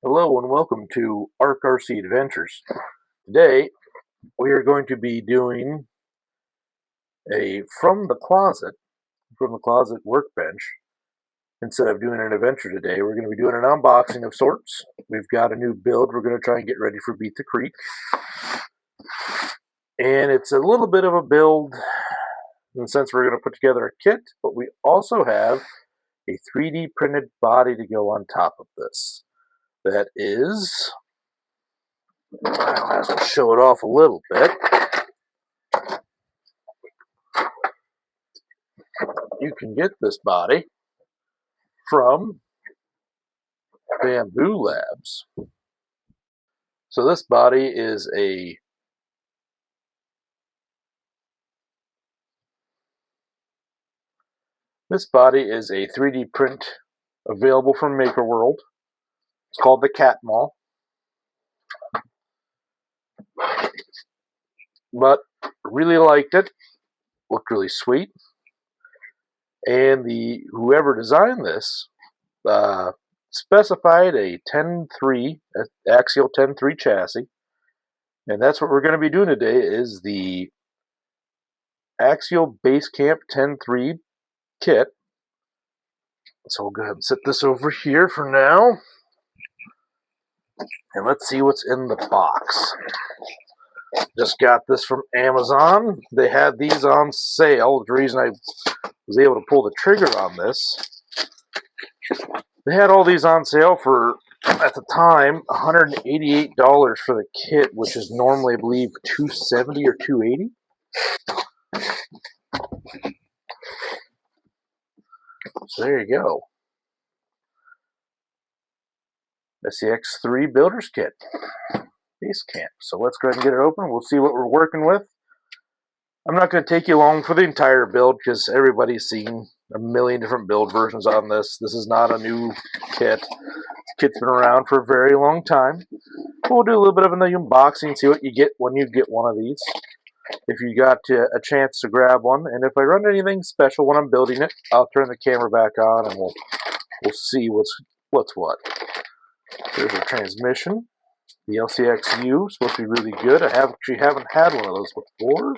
Hello and welcome to ARC RC Adventures. Today we are going to be doing a from the closet workbench. Instead of doing an adventure today, we're going to be doing an unboxing of sorts. We've got a new build we're going to try and get ready for Beat the Creek. And it's a little bit of a build in the sense we're going to put together a kit, but we also have a 3D printed body to go on top of this. That is, I'll have to show it off a little bit. You can get this body from Bamboo Labs. So this body is a This body is a 3D print available from MakerWorld. It's called the CatMaw. But really liked it. Looked really sweet. And whoever designed this specified a 10.3 Axial 10.3 chassis. And that's what we're going to be doing today is the Axial Basecamp 10.3 kit. So we'll go ahead and set this over here for now. And let's see what's in the box. Just got this from Amazon. They had these on sale. The reason I was able to pull the trigger on this, they had all these on sale for, at the time, $188 for the kit, which is normally, I believe, $270 or $280. So there you go. SCX3 Builder's Kit. Basecamp. So let's go ahead and get it open. We'll see what we're working with. I'm not going to take you long for the entire build because everybody's seen a million different build versions on this. This is not a new kit. This kit's been around for a very long time. We'll do a little bit of an unboxing, see what you get when you get one of these. If you got a chance to grab one, and if I run anything special when I'm building it, I'll turn the camera back on and we'll see what's what. There's a transmission. The LCXU is supposed to be really good. I actually haven't had one of those before.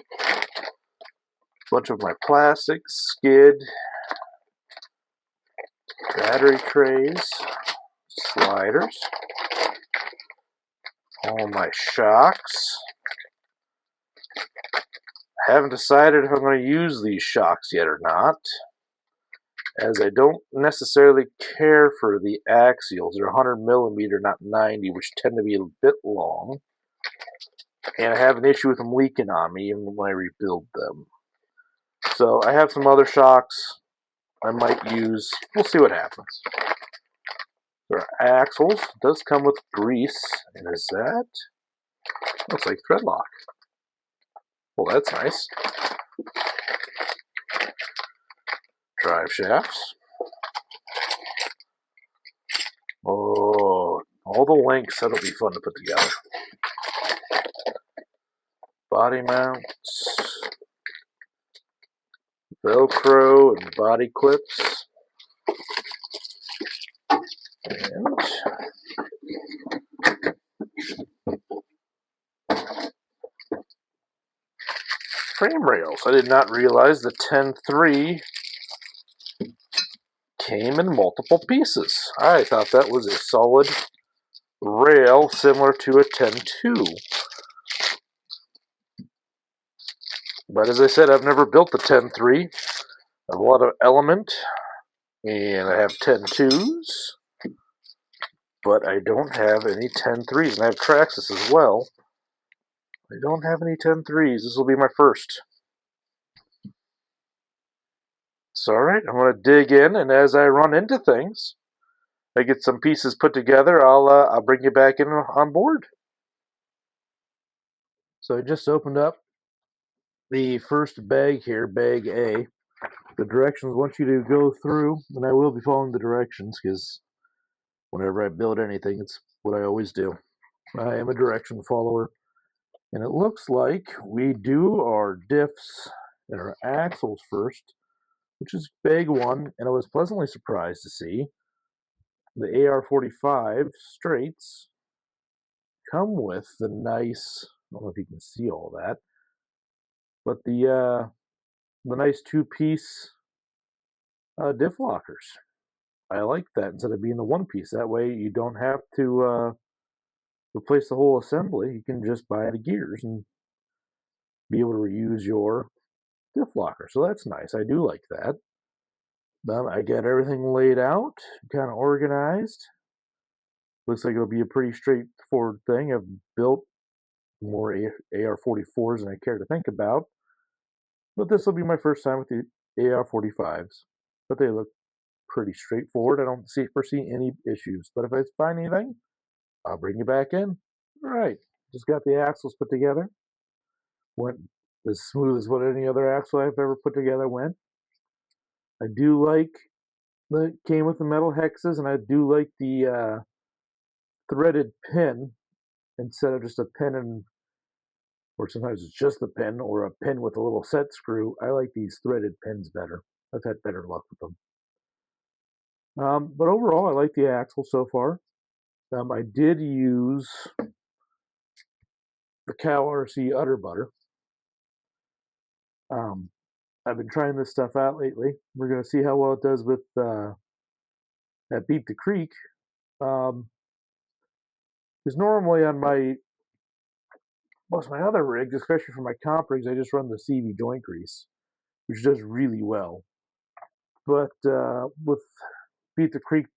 Bunch of my plastics, skid, battery trays, sliders, all my shocks. I haven't decided if I'm going to use these shocks yet or not, as I don't necessarily care for the axials. They're 100mm, not 90, which tend to be a bit long. And I have an issue with them leaking on me even when I rebuild them. So I have some other shocks I might use. We'll see what happens. There are axles. It does come with grease. And is that? Looks like thread lock. Well, that's nice. Drive shafts. Oh, all the links. That'll be fun to put together. Body mounts. Velcro and body clips. And frame rails. I did not realize the 10.3 came in multiple pieces. I thought that was a solid rail similar to a 10.2. But as I said, I've never built the 10.3. I have a lot of Element, and I have 10.2s, but I don't have any 10.3s, and I have Traxxas as well. I don't have any 10.3s. This will be my first. So, alright, I'm going to dig in, and as I run into things, I get some pieces put together, I'll bring you back in on board. So I just opened up the first bag here, bag A. The directions want you to go through, and I will be following the directions because whenever I build anything, it's what I always do. I am a direction follower. And it looks like we do our diffs and our axles first, which is bag 1, and I was pleasantly surprised to see the AR-45 straights come with the nice, I don't know if you can see all that, but the nice two-piece diff lockers. I like that instead of being the one piece. That way you don't have to replace the whole assembly. You can just buy the gears and be able to reuse your diff locker. So that's nice. I do like that. I got everything laid out, kind of organized. Looks like it'll be a pretty straightforward thing. I've built more AR-44s than I care to think about. But this will be my first time with the AR-45s. But they look pretty straightforward. I don't foresee any issues. But if I find anything, I'll bring you back in. All right. Just got the axles put together. Went as smooth as what any other axle I've ever put together went. I do like that it came with the metal hexes, and I do like the threaded pin instead of just a pin and, or sometimes it's just a pin or a pin with a little set screw. I like these threaded pins better. I've had better luck with them. But overall, I like the axle so far. I did use the Cal RC Udder Butter. I've been trying this stuff out lately. We're going to see how well it does with at Beat the Creek. Because normally on most of my other rigs, especially for my comp rigs, I just run the CV joint grease, which does really well. But with Beat the Creek,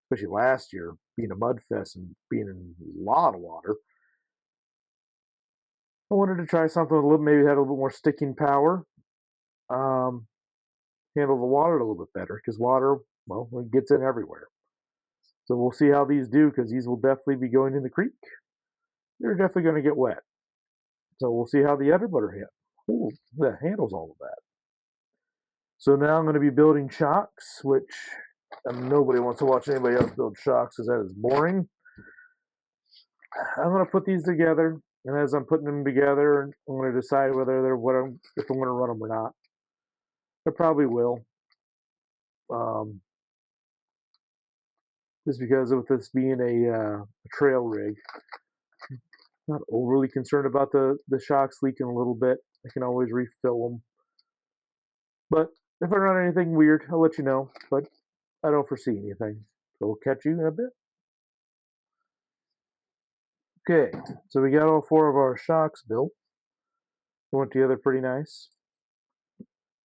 especially last year, being a mud fest and being in a lot of water, I wanted to try something a little, maybe had a little bit more sticking power, handle the water a little bit better, because water, well, it gets in everywhere. So we'll see how these do, because these will definitely be going in the creek. They're definitely going to get wet. So we'll see how the udder butter handles all of that. So now I'm going to be building shocks, which nobody wants to watch anybody else build shocks, because that is boring. I'm going to put these together, and as I'm putting them together, I'm going to decide whether they're if I'm going to run them or not. I probably will. Just because of this being a trail rig, not overly concerned about the shocks leaking a little bit. I can always refill them. But if I run anything weird, I'll let you know. But I don't foresee anything. So we'll catch you in a bit. Okay, so we got all 4 of our shocks built. They went together pretty nice.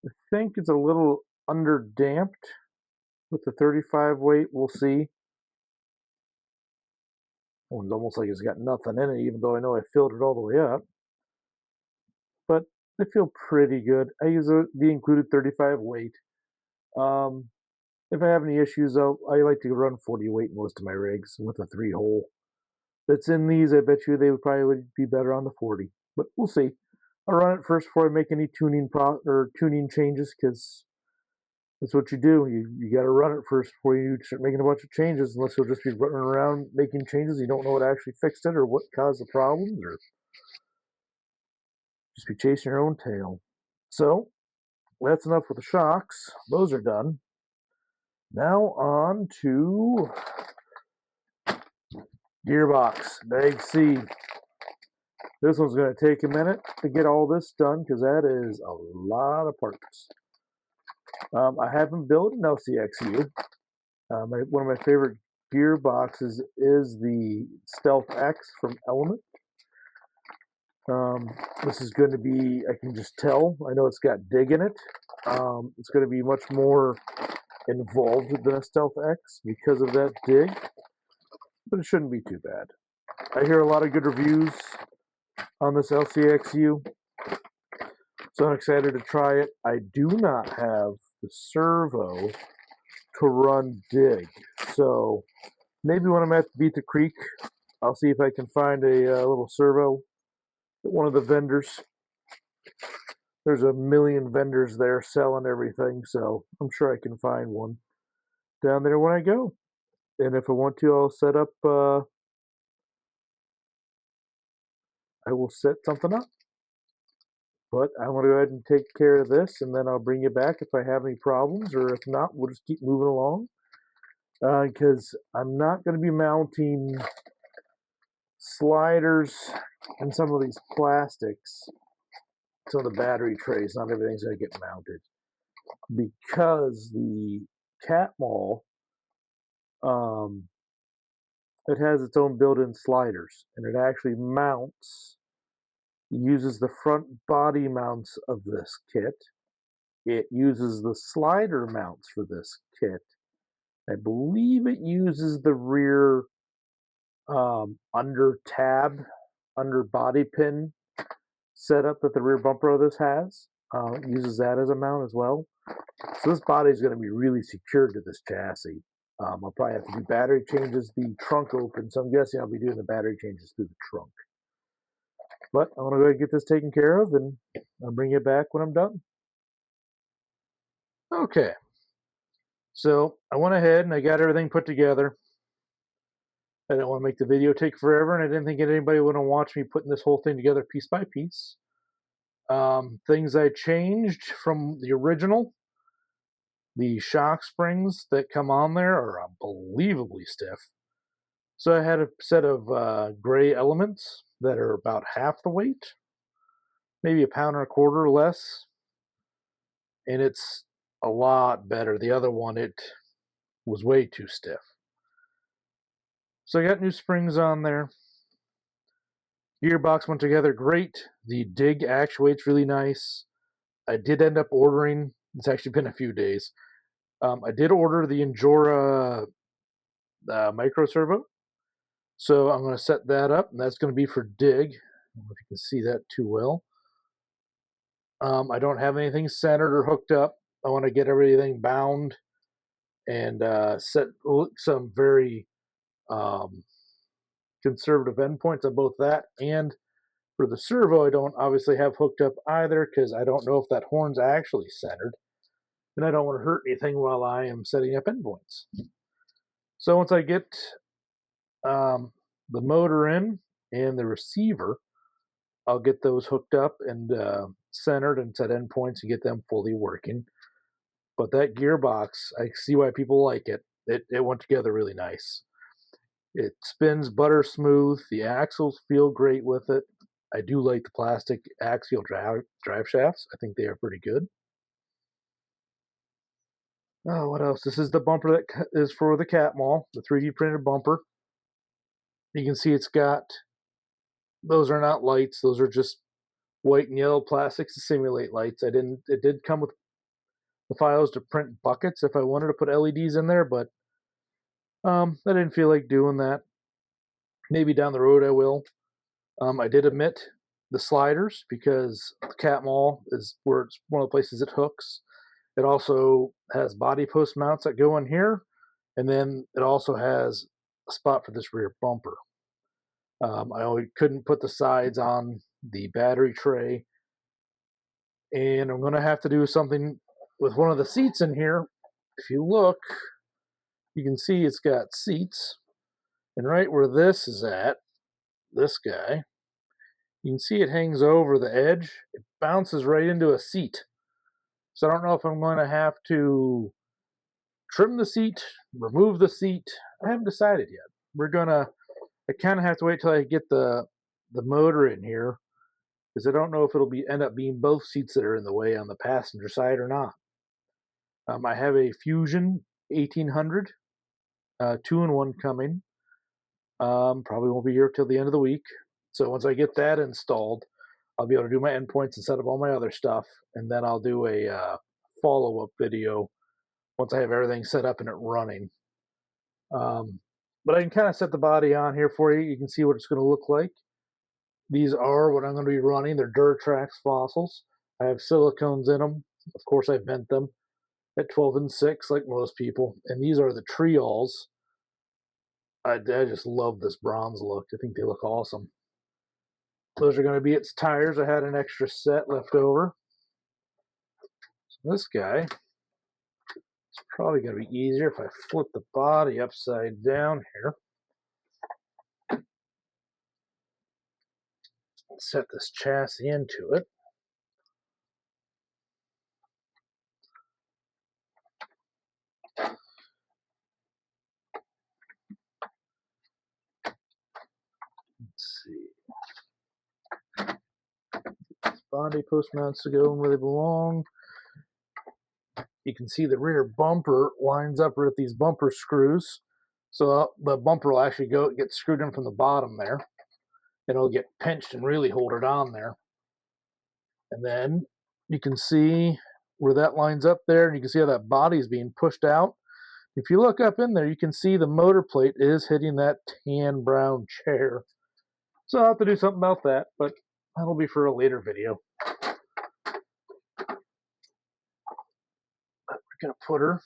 I think it's a little under damped with the 35 weight. We'll see. One's almost like it's got nothing in it, even though I know I filled it all the way up. But they feel pretty good. I use the included 35 weight. If I have any issues, though, I like to run 40 weight in most of my rigs with a 3-hole. That's in these. I bet you they would probably be better on the 40, but we'll see. I'll run it first before I make any tuning changes, because that's what you do. You got to run it first before you start making a bunch of changes, unless you'll just be running around making changes. You don't know what actually fixed it or what caused the problems, or just be chasing your own tail. So that's enough with the shocks. Those are done. Now on to gearbox, bag C. This one's going to take a minute to get all this done, because that is a lot of parts. I haven't built an LCXU. One of my favorite gearboxes is the Stealth X from Element. This is going to be, I can just tell, I know it's got dig in it. It's going to be much more involved than a Stealth X because of that dig, but it shouldn't be too bad. I hear a lot of good reviews on this LCXU, so I'm excited to try it. I do not have the servo to run dig, so maybe when I'm at Beat the Creek, I'll see if I can find a little servo at one of the vendors. There's a million vendors there selling everything, so I'm sure I can find one down there when I go. And if I want to, I'll set up, I will set something up. But I'm going to go ahead and take care of this, and then I'll bring you back if I have any problems, or if not, we'll just keep moving along. because I'm not going to be mounting sliders and some of these plastics to the battery trays. Not everything's going to get mounted because the CatMaw, it has its own built-in sliders, and it actually mounts, uses the front body mounts of this kit. It uses the slider mounts for this kit. I believe it uses the rear under tab, under body pin setup that the rear bumper of this has. It uses that as a mount as well. So this body is going to be really secured to this chassis. I'll probably have to do battery changes, the trunk open, so I'm guessing I'll be doing the battery changes through the trunk. But I'm going to go ahead and get this taken care of, and I'll bring it back when I'm done. Okay, so I went ahead and I got everything put together. I didn't want to make the video take forever, and I didn't think anybody would want to watch me putting this whole thing together piece by piece. Things I changed from the original. The shock springs that come on there are unbelievably stiff. So I had a set of gray elements that are about half the weight, maybe a pound and a quarter less, and it's a lot better. The other one, it was way too stiff. So I got new springs on there. Gearbox went together great. The dig actuate's really nice. I did end up ordering, it's actually been a few days. I did order the Injora micro servo. So I'm going to set that up, and that's going to be for dig. I don't know if you can see that too well. I don't have anything centered or hooked up. I want to get everything bound and set some very conservative endpoints on both that and for the servo. I don't obviously have hooked up either because I don't know if that horn's actually centered, and I don't want to hurt anything while I am setting up endpoints. So once I get the motor in and the receiver, I'll get those hooked up and centered and set endpoints and get them fully working. But that gearbox, I see why people like it. It went together really nice. It spins butter smooth. The axles feel great with it. I do like the plastic axial drive shafts. I think they are pretty good. Oh, what else? This is the bumper that is for the CatMaw, the 3D printed bumper. You can see it's got, those are not lights. Those are just white and yellow plastics to simulate lights. It did come with the files to print buckets if I wanted to put LEDs in there, but I didn't feel like doing that. Maybe down the road I will. I did omit the sliders because the CatMaw is where it's one of the places it hooks. It also has body post mounts that go in here, and then it also has a spot for this rear bumper. I couldn't put the sides on the battery tray, and I'm going to have to do something with one of the seats in here. If you look, you can see it's got seats, and right where this is at, this guy, you can see it hangs over the edge. It bounces right into a seat. So I don't know if I'm going to have to trim the seat, remove the seat. I haven't decided yet. I kind of have to wait till I get the motor in here, because I don't know if it'll end up being both seats that are in the way on the passenger side or not. I have a Fusion 1800 2-in-1 coming. Probably won't be here till the end of the week. So once I get that installed, I'll be able to do my endpoints and set up all my other stuff, and then I'll do a follow-up video once I have everything set up and it running. But I can kind of set the body on here for you. You can see what it's going to look like. These are what I'm going to be running. They're Duratrax fossils. I have silicones in them. Of course, I bent them at 12-6 like most people. And these are the triols. I just love this bronze look. I think they look awesome. Those are going to be its tires. I had an extra set left over. So this guy, it's probably going to be easier if I flip the body upside down here. Set this chassis into it. body post mounts to go where they belong. You can see the rear bumper lines up with these bumper screws. So the bumper will actually get screwed in from the bottom there. And it'll get pinched and really hold it on there. And then you can see where that lines up there, and you can see how that body is being pushed out. If you look up in there, you can see the motor plate is hitting that tan brown chair. So I'll have to do something about that, but that'll be for a later video. But we're going to put her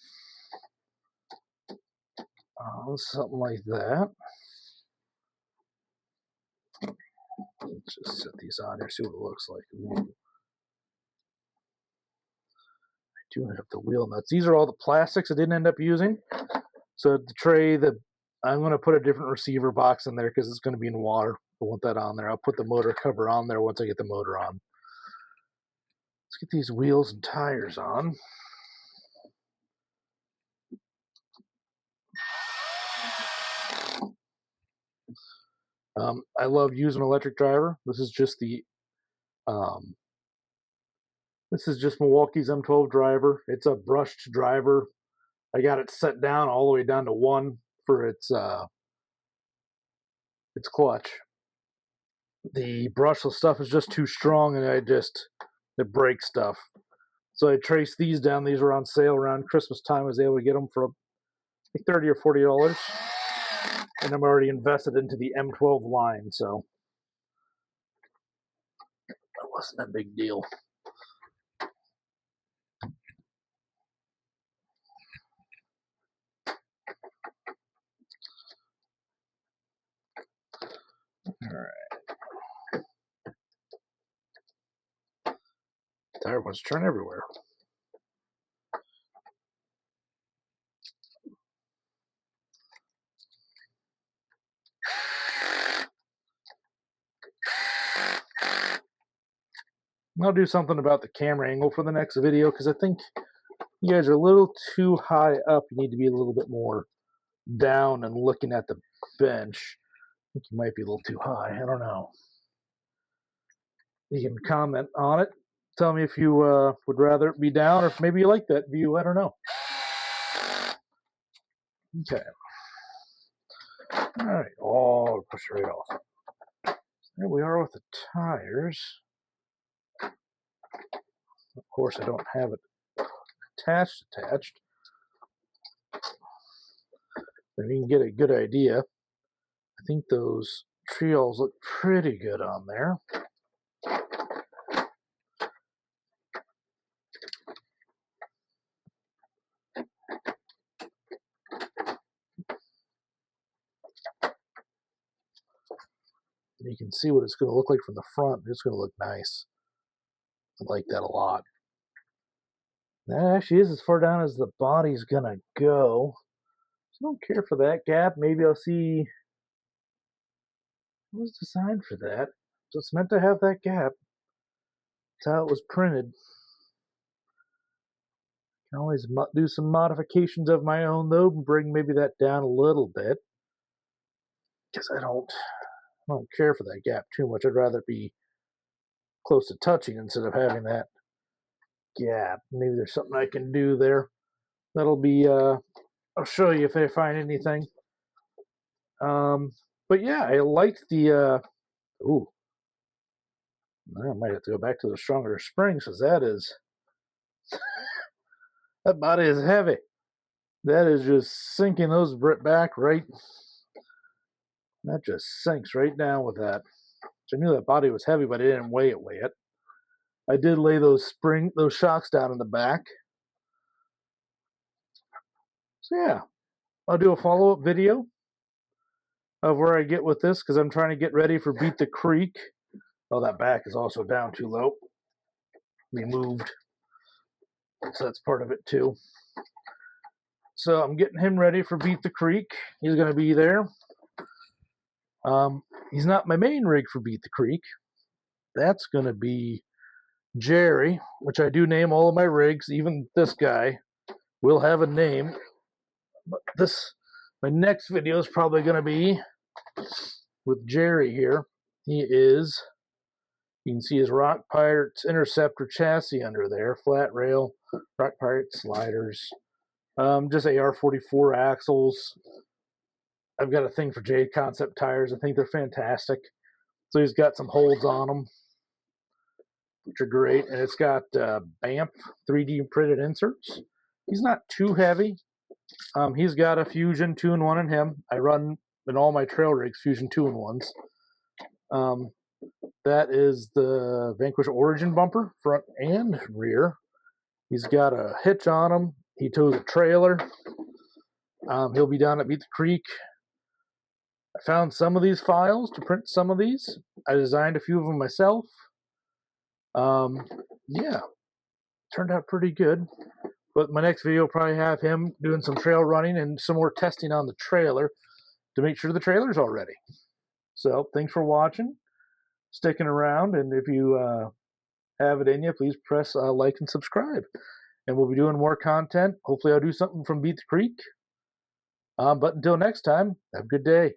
on something like that. Let's just set these on here, see what it looks like. Ooh. I do have the wheel nuts. These are all the plastics I didn't end up using. So the tray, I'm going to put a different receiver box in there because it's going to be in water. I want that on there. I'll put the motor cover on there once I get the motor on. Let's get these wheels and tires on. I love using electric driver. This is just Milwaukee's M12 driver. It's a brushed driver. I got it set down all the way down to 1 for its clutch. The brushless stuff is just too strong, and it breaks stuff. So I traced these down. These were on sale around Christmas time. I was able to get them for like $30 or $40. And I'm already invested into the M12 line, so that wasn't a big deal. Alright. Tire wants to turn everywhere. I'll do something about the camera angle for the next video because I think you guys are a little too high up. You need to be a little bit more down and looking at the bench. I think you might be a little too high. I don't know. You can comment on it. Tell me if you would rather it be down or if maybe you like that view. I don't know. Okay. All right. Oh, push it right off. There we are with the tires. Of course, I don't have it attached. But you can get a good idea. I think those trios look pretty good on there. You can see what it's going to look like from the front. It's going to look nice. I like that a lot. That actually is as far down as the body's going to go. So I don't care for that gap. Maybe I'll see what was designed for that. So it's meant to have that gap. That's how it was printed. I can always do some modifications of my own though and bring maybe that down a little bit. Because I don't care for that gap too much. I'd rather be close to touching instead of having that gap. Maybe there's something I can do there. That'll be, I'll show you if I find anything. But yeah, I liked the, ooh. I might have to go back to the stronger springs because that is, that body is heavy. That is just sinking those back right. That just sinks right down with that. So I knew that body was heavy, but I didn't weigh it. I did lay those shocks down in the back. So yeah, I'll do a follow-up video of where I get with this because I'm trying to get ready for Beat the Creek. Oh, that back is also down too low. Removed. So that's part of it too. So I'm getting him ready for Beat the Creek. He's going to be there. He's not my main rig for Beat the Creek. That's going to be Jerry, which I do name all of my rigs. Even this guy will have a name. But my next video is probably going to be with Jerry here. He's You can see his Rock Pirates Interceptor chassis under there, flat rail, Rock Pirate sliders, just AR-44 axles. I've got a thing for J Concept tires. I think they're fantastic. So he's got some holds on them, which are great, and it's got BAMP 3D printed inserts. He's not too heavy. He's got a Fusion 2-in-1 in him. I run in all my trail rigs Fusion 2-in-1s. That is the Vanquish Origin bumper, front and rear. He's got a hitch on him. He tows a trailer. He'll be down at Beat the Creek. I found some of these files to print some of these. I designed a few of them myself. Yeah, turned out pretty good. But my next video will probably have him doing some trail running and some more testing on the trailer to make sure the trailer's all ready. So thanks for watching, sticking around, and if you have it in you, please press like and subscribe. And we'll be doing more content. Hopefully I'll do something from Beat the Creek. But until next time, have a good day.